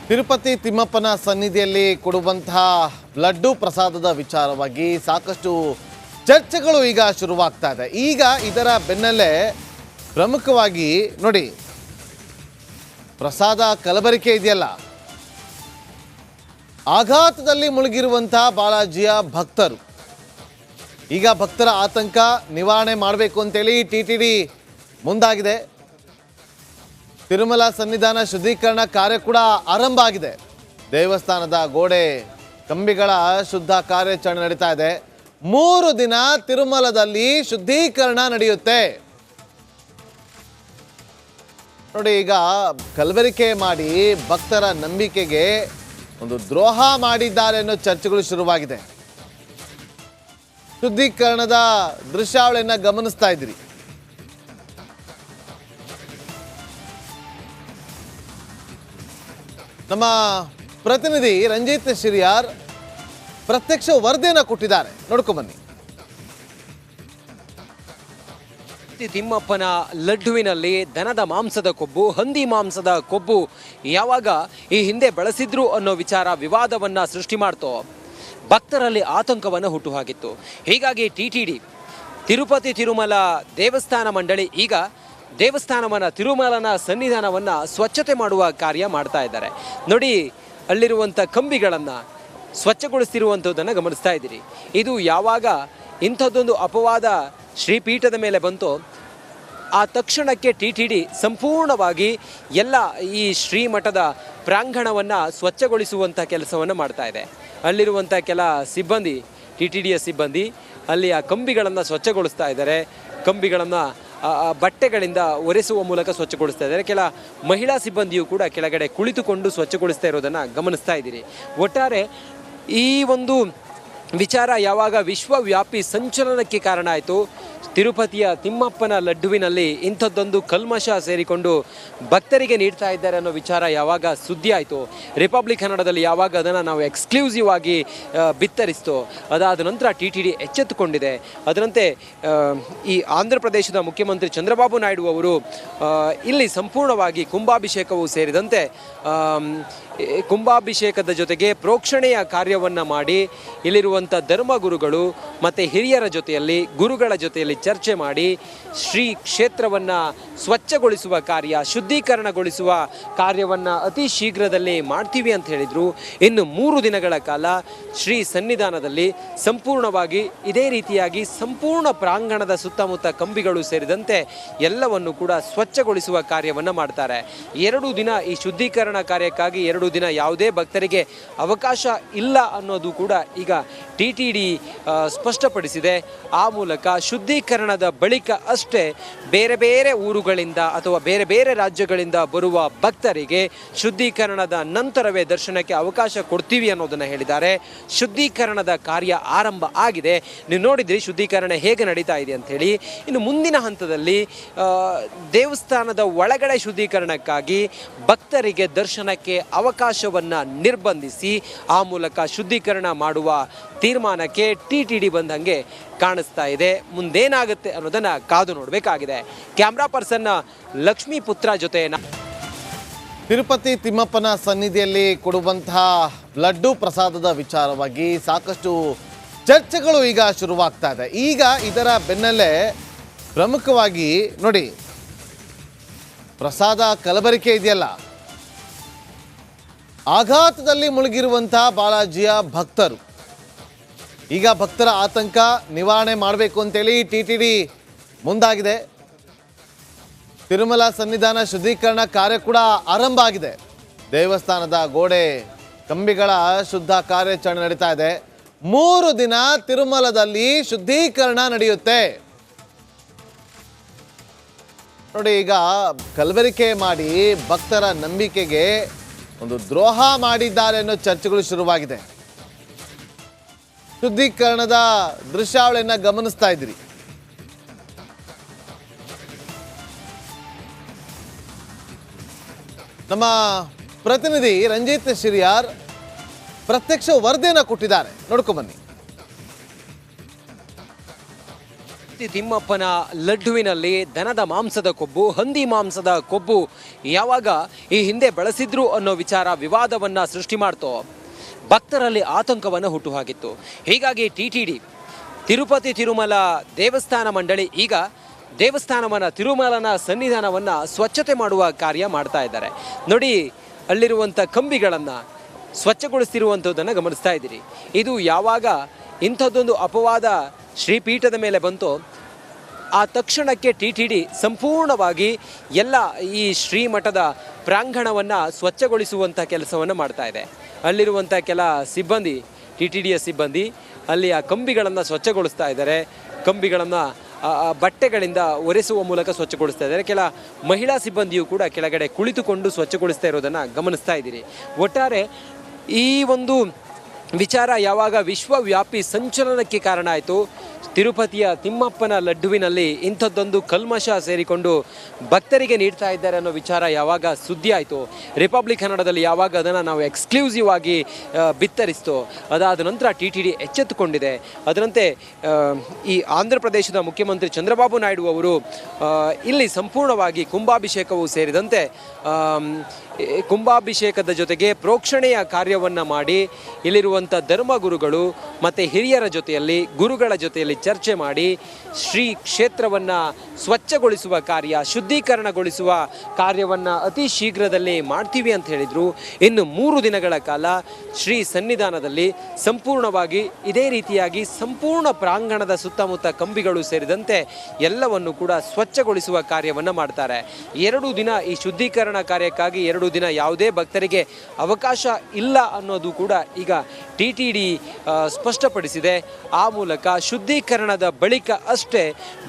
ತಿರುಪತಿ ತಿಮ್ಮಪ್ಪನ ಸನ್ನಿಧಿಯಲ್ಲಿ ಕೊಡುವಂತಹ ಲಡ್ಡು ಪ್ರಸಾದದ ವಿಚಾರವಾಗಿ ಸಾಕಷ್ಟು ಚರ್ಚೆಗಳು ಈಗ ಶುರುವಾಗ್ತಾ ಇದೆ. ಈಗ ಇದರ ಬೆನ್ನಲ್ಲೇ ಪ್ರಮುಖವಾಗಿ ನೋಡಿ, ಪ್ರಸಾದ ಕಲಬೆರಕೆ ಇದೆಯಲ್ಲ, ಆಘಾತದಲ್ಲಿ ಮುಳುಗಿರುವಂತಹ ಬಾಲಾಜಿಯ ಭಕ್ತರು ಈಗ ಭಕ್ತರ ಆತಂಕ ನಿವಾರಣೆ ಮಾಡಬೇಕು ಅಂತೇಳಿ ಟಿಟಿಡಿ ಮುಂದಾಗಿದೆ. ತಿರುಮಲ ಸನ್ನಿಧಾನ ಶುದ್ಧೀಕರಣ ಕಾರ್ಯ ಕೂಡ ಆರಂಭ ಆಗಿದೆ. ದೇವಸ್ಥಾನದ ಗೋಡೆ ಕಂಬಿಗಳ ಶುದ್ಧ ಕಾರ್ಯಾಚರಣೆ ನಡೀತಾ ಇದೆ. 3 ದಿನ ತಿರುಮಲದಲ್ಲಿ ಶುದ್ಧೀಕರಣ ನಡೆಯುತ್ತೆ. ನೋಡಿ, ಈಗ ಕಲಬೆರಕೆ ಮಾಡಿ ಭಕ್ತರ ನಂಬಿಕೆಗೆ ಒಂದು ದ್ರೋಹ ಮಾಡಿದ್ದಾರೆ ಅನ್ನೋ ಚರ್ಚೆಗಳು ಶುರುವಾಗಿದೆ. ಶುದ್ಧೀಕರಣದ ದೃಶ್ಯಾವಳಿಯನ್ನ ಗಮನಿಸ್ತಾ ಇದ್ದೀರಿ. ನಮ್ಮ ಪ್ರತಿನಿಧಿ ರಂಜಿತ್ ಶಿರಿಯಾರ್ ಪ್ರತ್ಯಕ್ಷ ವರದಿಯನ್ನು ಕೊಟ್ಟಿದ್ದಾರೆ, ನೋಡ್ಕೊಂಡ್ ಬನ್ನಿ. ತಿಮ್ಮಪ್ಪನ ಲಡ್ಡುವಿನಲ್ಲಿ ದನದ ಮಾಂಸದ ಕೊಬ್ಬು, ಹಂದಿ ಮಾಂಸದ ಕೊಬ್ಬು ಯಾವಾಗ ಈ ಹಿಂದೆ ಬಳಸಿದ್ರು ಅನ್ನೋ ವಿಚಾರ ವಿವಾದವನ್ನ ಸೃಷ್ಟಿ ಮಾಡ್ತೋ, ಭಕ್ತರಲ್ಲಿ ಆತಂಕವನ್ನು ಹುಟ್ಟುಹಾಕಿತ್ತು. ಹೀಗಾಗಿ ಟಿಟಿಡಿ ತಿರುಪತಿ ತಿರುಮಲ ದೇವಸ್ಥಾನ ಮಂಡಳಿ ಈಗ ದೇವಸ್ಥಾನವನ್ನ ತಿರುಮಲನ ಸನ್ನಿಧಾನವನ್ನ ಸ್ವಚ್ಛತೆ ಮಾಡುವ ಕಾರ್ಯ ಮಾಡ್ತಾ ಇದ್ದಾರೆ. ನೋಡಿ, ಅಲ್ಲಿರುವಂಥ ಕಂಬಿಗಳನ್ನು ಸ್ವಚ್ಛಗೊಳಿಸ್ತಿರುವಂಥದ್ದನ್ನು ಗಮನಿಸ್ತಾ ಇದ್ದೀರಿ. ಇದು ಯಾವಾಗ ಇಂಥದ್ದೊಂದು ಅಪವಾದ ಶ್ರೀಪೀಠದ ಮೇಲೆ ಬಂತೋ ಆ ತಕ್ಷಣಕ್ಕೆ ಟಿಟಿಡಿ ಸಂಪೂರ್ಣವಾಗಿ ಎಲ್ಲ ಈ ಶ್ರೀಮಠದ ಪ್ರಾಂಗಣವನ್ನು ಸ್ವಚ್ಛಗೊಳಿಸುವಂಥ ಕೆಲಸವನ್ನು ಮಾಡ್ತಾ ಇದೆ. ಅಲ್ಲಿರುವಂಥ ಕೆಲ ಸಿಬ್ಬಂದಿ, ಟಿಟಿಡಿಯ ಸಿಬ್ಬಂದಿ ಅಲ್ಲಿ ಆ ಕಂಬಿಗಳನ್ನು ಸ್ವಚ್ಛಗೊಳಿಸ್ತಾ ಇದ್ದಾರೆ. ಕಂಬಿಗಳನ್ನು ಬಟ್ಟೆಗಳಿಂದ ಒರೆಸುವ ಮೂಲಕ ಸ್ವಚ್ಛಗೊಳಿಸ್ತಾ ಇದ್ದಾರೆ. ಕೆಲ ಮಹಿಳಾ ಸಿಬ್ಬಂದಿಯು ಕೂಡ ಕೆಳಗಡೆ ಕುಳಿತುಕೊಂಡು ಸ್ವಚ್ಛಗೊಳಿಸ್ತಾ ಇರೋದನ್ನು ಗಮನಿಸ್ತಾ ಇದ್ದೀರಿ. ಒಟ್ಟಾರೆ ಈ ಒಂದು ವಿಚಾರ ಯಾವಾಗ ವಿಶ್ವವ್ಯಾಪಿ ಸಂಚಲನಕ್ಕೆ ಕಾರಣ ಆಯಿತು, ತಿರುಪತಿಯ ತಿಮ್ಮಪ್ಪನ ಲಡ್ಡುವಿನಲ್ಲಿ ಇಂಥದ್ದೊಂದು ಕಲ್ಮಶ ಸೇರಿಕೊಂಡು ಭಕ್ತರಿಗೆ ನೀಡ್ತಾ ಇದ್ದಾರೆ ಅನ್ನೋ ವಿಚಾರ ಯಾವಾಗ ಸುದ್ದಿ ಆಯಿತು, ರಿಪಬ್ಲಿಕ್ ಕನ್ನಡದಲ್ಲಿ ಯಾವಾಗ ಅದನ್ನು ನಾವು ಎಕ್ಸ್ಕ್ಲೂಸಿವ್ ಆಗಿ ಬಿತ್ತರಿಸ್ತೋ, ಅದಾದ ನಂತರ ಟಿಟಿಡಿ ಎಚ್ಚೆತ್ತುಕೊಂಡಿದೆ. ಅದರಂತೆ ಈ ಆಂಧ್ರ ಪ್ರದೇಶದ ಮುಖ್ಯಮಂತ್ರಿ ಚಂದ್ರಬಾಬು ನಾಯ್ಡು ಅವರು ಇಲ್ಲಿ ಸಂಪೂರ್ಣವಾಗಿ ಕುಂಭಾಭಿಷೇಕವೂ ಸೇರಿದಂತೆ ಕುಂಭಾಭಿಷೇಕದ ಜೊತೆಗೆ ಪ್ರೋಕ್ಷಣೆಯ ಕಾರ್ಯವನ್ನು ಮಾಡಿ ಇಲ್ಲಿರುವಂಥ ಧರ್ಮಗುರುಗಳು ಮತ್ತು ಹಿರಿಯರ ಜೊತೆಯಲ್ಲಿ, ಗುರುಗಳ ಜೊತೆಯಲ್ಲಿ ಚರ್ಚೆ ಮಾಡಿ ಶ್ರೀ ಕ್ಷೇತ್ರವನ್ನು ಸ್ವಚ್ಛಗೊಳಿಸುವ ಕಾರ್ಯ, ಶುದ್ಧೀಕರಣಗೊಳಿಸುವ ಕಾರ್ಯವನ್ನು ಅತಿ ಶೀಘ್ರದಲ್ಲಿ ಮಾಡ್ತೀವಿ ಅಂತ ಹೇಳಿದರು. ಇನ್ನು 3 ದಿನಗಳ ಕಾಲ ಶ್ರೀ ಸನ್ನಿಧಾನದಲ್ಲಿ ಸಂಪೂರ್ಣವಾಗಿ ಇದೇ ರೀತಿಯಾಗಿ ಸಂಪೂರ್ಣ ಪ್ರಾಂಗಣದ ಸುತ್ತಮುತ್ತ ಕಂಬಿಗಳು ಸೇರಿದಂತೆ ಎಲ್ಲವನ್ನು ಕೂಡ ಸ್ವಚ್ಛಗೊಳಿಸುವ ಕಾರ್ಯವನ್ನು ಮಾಡ್ತಾರೆ. 2 ದಿನ ಈ ಶುದ್ಧೀಕರಣ ಕಾರ್ಯಕ್ಕಾಗಿ 2 ದಿನ ಯಾವುದೇ ಭಕ್ತರಿಗೆ ಅವಕಾಶ ಇಲ್ಲ ಅನ್ನೋದು ಕೂಡ ಈಗ ಟಿಟಿಡಿ ಸ್ಪಷ್ಟಪಡಿಸಿದೆ. ಆ ಮೂಲಕ ಶುದ್ಧೀಕರಣದ ಬಳಿಕ ಅಷ್ಟೇ ಬೇರೆ ಬೇರೆ ಊರುಗಳಿಂದ ಅಥವಾ ಬೇರೆ ಬೇರೆ ರಾಜ್ಯಗಳಿಂದ ಬರುವ ಭಕ್ತರಿಗೆ ಶುದ್ಧೀಕರಣದ ನಂತರವೇ ದರ್ಶನಕ್ಕೆ ಅವಕಾಶ ಕೊಡ್ತೀವಿ ಅನ್ನೋದನ್ನು ಹೇಳಿದ್ದಾರೆ. ಶುದ್ಧೀಕರಣದ ಕಾರ್ಯ ಆರಂಭ ಆಗಿದೆ. ನೀವು ನೋಡಿದ್ರಿ ಶುದ್ಧೀಕರಣ ಹೇಗೆ ನಡೀತಾ ಇದೆ ಅಂಥೇಳಿ. ಇನ್ನು ಮುಂದಿನ ಹಂತದಲ್ಲಿ ದೇವಸ್ಥಾನದ ಒಳಗಡೆ ಶುದ್ಧೀಕರಣಕ್ಕಾಗಿ ಭಕ್ತರಿಗೆ ದರ್ಶನಕ್ಕೆ ಅವಕಾಶವನ್ನು ನಿರ್ಬಂಧಿಸಿ ಆ ಮೂಲಕ ಶುದ್ಧೀಕರಣ ಮಾಡುವ ತೀರ್ಮಾನಕ್ಕೆ ಟಿಟಿಡಿ ಬಂದಂಗೆ ಕಾಣಿಸ್ತಾ ಇದೆ. ಮುಂದೇನಾಗುತ್ತೆ ಅನ್ನೋದನ್ನು ಕಾದು ನೋಡಬೇಕಾಗಿದೆ. ಕ್ಯಾಮ್ರಾ ಪರ್ಸನ್ ಲಕ್ಷ್ಮೀ ಪುತ್ರ ಜೊತೆ ತಿರುಪತಿ ತಿಮ್ಮಪ್ಪನ ಸನ್ನಿಧಿಯಲ್ಲಿ ಕೊಡುವಂತಹ ಲಡ್ಡು ಪ್ರಸಾದದ ವಿಚಾರವಾಗಿ ಸಾಕಷ್ಟು ಚರ್ಚೆಗಳು ಈಗ ಶುರುವಾಗ್ತಾ ಇದೆ. ಈಗ ಇದರ ಬೆನ್ನಲ್ಲೇ ಪ್ರಮುಖವಾಗಿ ನೋಡಿ, ಪ್ರಸಾದ ಕಲಬೆರಕೆ ಇದೆಯಲ್ಲ, ಆಘಾತದಲ್ಲಿ ಮುಳುಗಿರುವಂತಹ ಬಾಲಾಜಿಯ ಭಕ್ತರು ಈಗ ಭಕ್ತರ ಆತಂಕ ನಿವಾರಣೆ ಮಾಡಬೇಕು ಅಂತೇಳಿ ಟಿಟಿಡಿ ಮುಂದಾಗಿದೆ. ತಿರುಮಲ ಸನ್ನಿಧಾನ ಶುದ್ಧೀಕರಣ ಕಾರ್ಯ ಕೂಡ ಆರಂಭ ಆಗಿದೆ. ದೇವಸ್ಥಾನದ ಗೋಡೆ ಕಂಬಿಗಳ ಶುದ್ಧ ಕಾರ್ಯಾಚರಣೆ ನಡೀತಾ ಇದೆ. 3 ದಿನ ತಿರುಮಲದಲ್ಲಿ ಶುದ್ಧೀಕರಣ ನಡೆಯುತ್ತೆ. ನೋಡಿ, ಈಗ ಕಲಬೆರಕೆ ಮಾಡಿ ಭಕ್ತರ ನಂಬಿಕೆಗೆ ಒಂದು ದ್ರೋಹ ಮಾಡಿದ್ದಾರೆ ಅನ್ನೋ ಚರ್ಚೆಗಳು ಶುರುವಾಗಿದೆ. ಶುದ್ಧೀಕರಣದ ದೃಶ್ಯಾವಳಿಯನ್ನ ಗಮನಿಸ್ತಾ ಇದ್ದೀರಿ. ನಮ್ಮ ಪ್ರತಿನಿಧಿ ರಂಜಿತ್ ಶಿರಿಯಾರ್ ಪ್ರತ್ಯಕ್ಷ ವರದಿಯನ್ನು ಕೊಟ್ಟಿದ್ದಾರೆ, ನೋಡ್ಕೊಂಡ್ ಬನ್ನಿ. ತಿಮ್ಮಪ್ಪನ ಲಡ್ಡುವಿನಲ್ಲಿ ದನದ ಮಾಂಸದ ಕೊಬ್ಬು, ಹಂದಿ ಮಾಂಸದ ಕೊಬ್ಬು ಯಾವಾಗ ಈ ಹಿಂದೆ ಬಳಸಿದ್ರು ಅನ್ನೋ ವಿಚಾರ ವಿವಾದವನ್ನ ಸೃಷ್ಟಿ ಮಾಡ್ತೋ ಭಕ್ತರಲ್ಲಿ ಆತಂಕವನ್ನು ಹುಟ್ಟುಹಾಕಿತ್ತು. ಹೀಗಾಗಿ TTD ತಿರುಪತಿ ತಿರುಮಲ ದೇವಸ್ಥಾನ ಮಂಡಳಿ ಈಗ ದೇವಸ್ಥಾನವನ್ನ ತಿರುಮಲನ ಸನ್ನಿಧಾನವನ್ನು ಸ್ವಚ್ಛತೆ ಮಾಡುವ ಕಾರ್ಯ ಮಾಡ್ತಾ ಇದ್ದಾರೆ. ನೋಡಿ, ಅಲ್ಲಿರುವಂಥ ಕಂಬಿಗಳನ್ನು ಸ್ವಚ್ಛಗೊಳಿಸ್ತಿರುವಂಥದ್ದನ್ನು ಗಮನಿಸ್ತಾ ಇದ್ದೀರಿ. ಇದು ಯಾವಾಗ ಇಂಥದ್ದೊಂದು ಅಪವಾದ ಶ್ರೀಪೀಠದ ಮೇಲೆ ಬಂತು ಆ ತಕ್ಷಣಕ್ಕೆ TTD ಸಂಪೂರ್ಣವಾಗಿ ಎಲ್ಲ ಈ ಶ್ರೀಮಠದ ಪ್ರಾಂಗಣವನ್ನು ಸ್ವಚ್ಛಗೊಳಿಸುವಂಥ ಕೆಲಸವನ್ನು ಮಾಡ್ತಾ ಇದೆ. ಅಲ್ಲಿರುವಂಥ ಕೆಲ ಸಿಬ್ಬಂದಿ, TTDಯ ಸಿಬ್ಬಂದಿ ಅಲ್ಲಿ ಆ ಕಂಬಿಗಳನ್ನು ಸ್ವಚ್ಛಗೊಳಿಸ್ತಾ ಇದ್ದಾರೆ. ಕಂಬಿಗಳನ್ನು ಬಟ್ಟೆಗಳಿಂದ ಒರೆಸುವ ಮೂಲಕ ಸ್ವಚ್ಛಗೊಳಿಸ್ತಾ ಇದ್ದಾರೆ. ಕೆಲ ಮಹಿಳಾ ಸಿಬ್ಬಂದಿಯು ಕೂಡ ಕೆಳಗಡೆ ಕುಳಿತುಕೊಂಡು ಸ್ವಚ್ಛಗೊಳಿಸ್ತಾ ಇರೋದನ್ನು ಗಮನಿಸ್ತಾ ಇದ್ದೀರಿ. ಒಟ್ಟಾರೆ ಈ ಒಂದು ವಿಚಾರ ಯಾವಾಗ ವಿಶ್ವವ್ಯಾಪಿ ಸಂಚಲನಕ್ಕೆ ಕಾರಣ ಆಯಿತು, ತಿರುಪತಿಯ ತಿಮ್ಮಪ್ಪನ ಲಡ್ಡುವಿನಲ್ಲಿ ಇಂಥದ್ದೊಂದು ಕಲ್ಮಶ ಸೇರಿಕೊಂಡು ಭಕ್ತರಿಗೆ ನೀಡ್ತಾ ಇದ್ದಾರೆ ಅನ್ನೋ ವಿಚಾರ ಯಾವಾಗ ಸುದ್ದಿ ಆಯಿತು, ರಿಪಬ್ಲಿಕ್ ಕನ್ನಡದಲ್ಲಿ ಯಾವಾಗ ಅದನ್ನು ನಾವು ಎಕ್ಸ್ಕ್ಲೂಸಿವ್ ಆಗಿ ಬಿತ್ತರಿಸ್ತೋ, ಅದಾದ ನಂತರ TTD ಎಚ್ಚೆತ್ತುಕೊಂಡಿದೆ. ಅದರಂತೆ ಈ ಆಂಧ್ರ ಪ್ರದೇಶದ ಮುಖ್ಯಮಂತ್ರಿ ಚಂದ್ರಬಾಬು ನಾಯ್ಡು ಅವರು ಇಲ್ಲಿ ಸಂಪೂರ್ಣವಾಗಿ ಕುಂಭಾಭಿಷೇಕವೂ ಸೇರಿದಂತೆ ಕುಂಭಾಭಿಷೇಕದ ಜೊತೆಗೆ ಪ್ರೋಕ್ಷಣೆಯ ಕಾರ್ಯವನ್ನು ಮಾಡಿ ಇಲ್ಲಿರುವಂಥ ಧರ್ಮಗುರುಗಳು ಮತ್ತು ಹಿರಿಯರ ಜೊತೆಯಲ್ಲಿ, ಗುರುಗಳ ಜೊತೆಯಲ್ಲಿ ಚರ್ಚೆ ಮಾಡಿ ಶ್ರೀ ಕ್ಷೇತ್ರವನ್ನು ಸ್ವಚ್ಛಗೊಳಿಸುವ ಕಾರ್ಯ, ಶುದ್ಧೀಕರಣಗೊಳಿಸುವ ಕಾರ್ಯವನ್ನು ಅತಿ ಶೀಘ್ರದಲ್ಲಿ ಮಾಡ್ತೀವಿ ಅಂತ ಹೇಳಿದರು. ಇನ್ನು 3 ದಿನಗಳ ಕಾಲ ಶ್ರೀ ಸನ್ನಿಧಾನದಲ್ಲಿ ಸಂಪೂರ್ಣವಾಗಿ ಇದೇ ರೀತಿಯಾಗಿ ಸಂಪೂರ್ಣ ಪ್ರಾಂಗಣದ ಸುತ್ತಮುತ್ತ ಕಂಬಿಗಳು ಸೇರಿದಂತೆ ಎಲ್ಲವನ್ನು ಕೂಡ ಸ್ವಚ್ಛಗೊಳಿಸುವ ಕಾರ್ಯವನ್ನು ಮಾಡ್ತಾರೆ. 2 ದಿನ ಈ ಶುದ್ಧೀಕರಣ ಕಾರ್ಯಕ್ಕಾಗಿ 2 ದಿನ ಯಾವುದೇ ಭಕ್ತರಿಗೆ ಅವಕಾಶ ಇಲ್ಲ ಅನ್ನೋದು ಕೂಡ ಈಗ TTD ಸ್ಪಷ್ಟಪಡಿಸಿದೆ. ಆ ಮೂಲಕ ಶುದ್ಧೀಕರಣದ ಬಳಿಕ ಅಷ್ಟೇ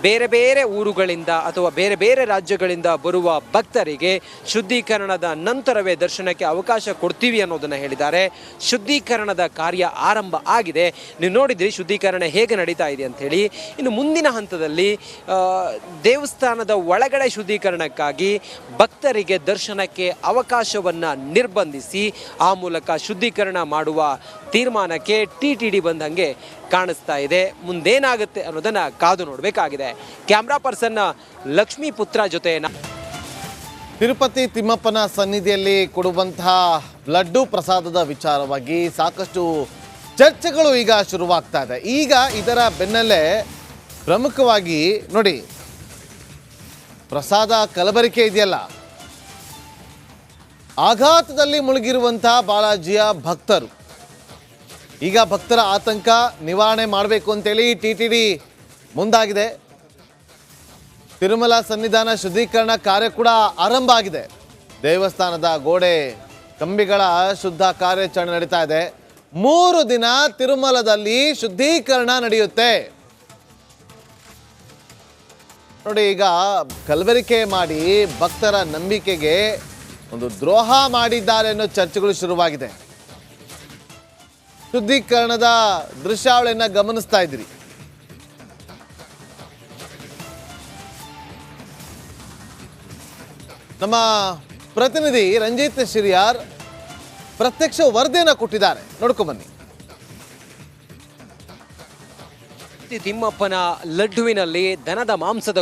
ಬೇರೆ ಬೇರೆ ಊರುಗಳಿಂದ ಅಥವಾ ಬೇರೆ ಬೇರೆ ರಾಜ್ಯಗಳಿಂದ ಬರುವ ಭಕ್ತರಿಗೆ ಶುದ್ಧೀಕರಣದ ನಂತರವೇ ದರ್ಶನಕ್ಕೆ ಅವಕಾಶ ಕೊಡ್ತೀವಿ ಅನ್ನೋದನ್ನು ಹೇಳಿದ್ದಾರೆ. ಶುದ್ಧೀಕರಣದ ಕಾರ್ಯ ಆರಂಭ ಆಗಿದೆ. ನೀವು ನೋಡಿದ್ರಿ ಶುದ್ಧೀಕರಣ ಹೇಗೆ ನಡೀತಾ ಇದೆ ಅಂಥೇಳಿ. ಇನ್ನು ಮುಂದಿನ ಹಂತದಲ್ಲಿ ದೇವಸ್ಥಾನದ ಒಳಗಡೆ ಶುದ್ಧೀಕರಣಕ್ಕಾಗಿ ಭಕ್ತರಿಗೆ ದರ್ಶನಕ್ಕೆ ಅವಕಾಶವನ್ನು ನಿರ್ಬಂಧಿಸಿ ಆ ಮೂಲಕ ಶುದ್ಧೀಕರಣ ಮಾಡುವ ತೀರ್ಮಾನಕ್ಕೆ TTD ಬಂದಂಗೆ ಕಾಣಿಸ್ತಾ ಇದೆ. ಮುಂದೇನಾಗುತ್ತೆ ಅನ್ನೋದನ್ನು ಕಾದು ನೋಡಬೇಕಾಗಿದೆ. ಕ್ಯಾಮ್ರಾ ಪರ್ಸನ್ ಲಕ್ಷ್ಮೀ ಪುತ್ರ ಜೊತೆ ತಿರುಪತಿ ತಿಮ್ಮಪ್ಪನ ಸನ್ನಿಧಿಯಲ್ಲಿ ಕೊಡುವಂತಹ ಲಡ್ಡು ಪ್ರಸಾದದ ವಿಚಾರವಾಗಿ ಸಾಕಷ್ಟು ಚರ್ಚೆಗಳು ಈಗ ಶುರುವಾಗ್ತಾ ಇದೆ. ಈಗ ಇದರ ಬೆನ್ನಲ್ಲೇ ಪ್ರಮುಖವಾಗಿ ನೋಡಿ, ಪ್ರಸಾದ ಕಲಬೆರಕೆ ಇದೆಯಲ್ಲ, ಆಘಾತದಲ್ಲಿ ಮುಳುಗಿರುವಂತಹ ಬಾಲಾಜಿಯ ಭಕ್ತರು ಈಗ ಭಕ್ತರ ಆತಂಕ ನಿವಾರಣೆ ಮಾಡಬೇಕು ಅಂತೇಳಿ TTD ಮುಂದಾಗಿದೆ. ತಿರುಮಲ ಸನ್ನಿಧಾನ ಶುದ್ಧೀಕರಣ ಕಾರ್ಯ ಕೂಡ ಆರಂಭ ಆಗಿದೆ. ದೇವಸ್ಥಾನದ ಗೋಡೆ ಕಂಬಿಗಳ ಶುದ್ಧ ಕಾರ್ಯಾಚರಣೆ ನಡೀತಾ ಇದೆ. 3 ದಿನ ತಿರುಮಲದಲ್ಲಿ ಶುದ್ಧೀಕರಣ ನಡೆಯುತ್ತೆ. ನೋಡಿ, ಈಗ ಕಲಬೆರಕೆ ಮಾಡಿ ಭಕ್ತರ ನಂಬಿಕೆಗೆ ಒಂದು ದ್ರೋಹ ಮಾಡಿದ್ದಾರೆ ಅನ್ನೋ ಚರ್ಚೆಗಳು ಶುರುವಾಗಿದೆ. ಶುದ್ಧೀಕರಣದ ದೃಶ್ಯಾವಳಿಯನ್ನು ಗಮನಿಸ್ತಾ ಇದ್ದೀರಿ. ನಮ್ಮ ಪ್ರತಿನಿಧಿ ರಂಜಿತ್ ಶಿರಿಯಾರ್ ಪ್ರತ್ಯಕ್ಷ ವರದಿಯನ್ನು ಕೊಟ್ಟಿದ್ದಾರೆ, ನೋಡ್ಕೊಂಬನ್ನಿ. ತಿಮ್ಮಪ್ಪನ ಲಡ್ಡುವಿನಲ್ಲಿ ದನದ ಮಾಂಸದ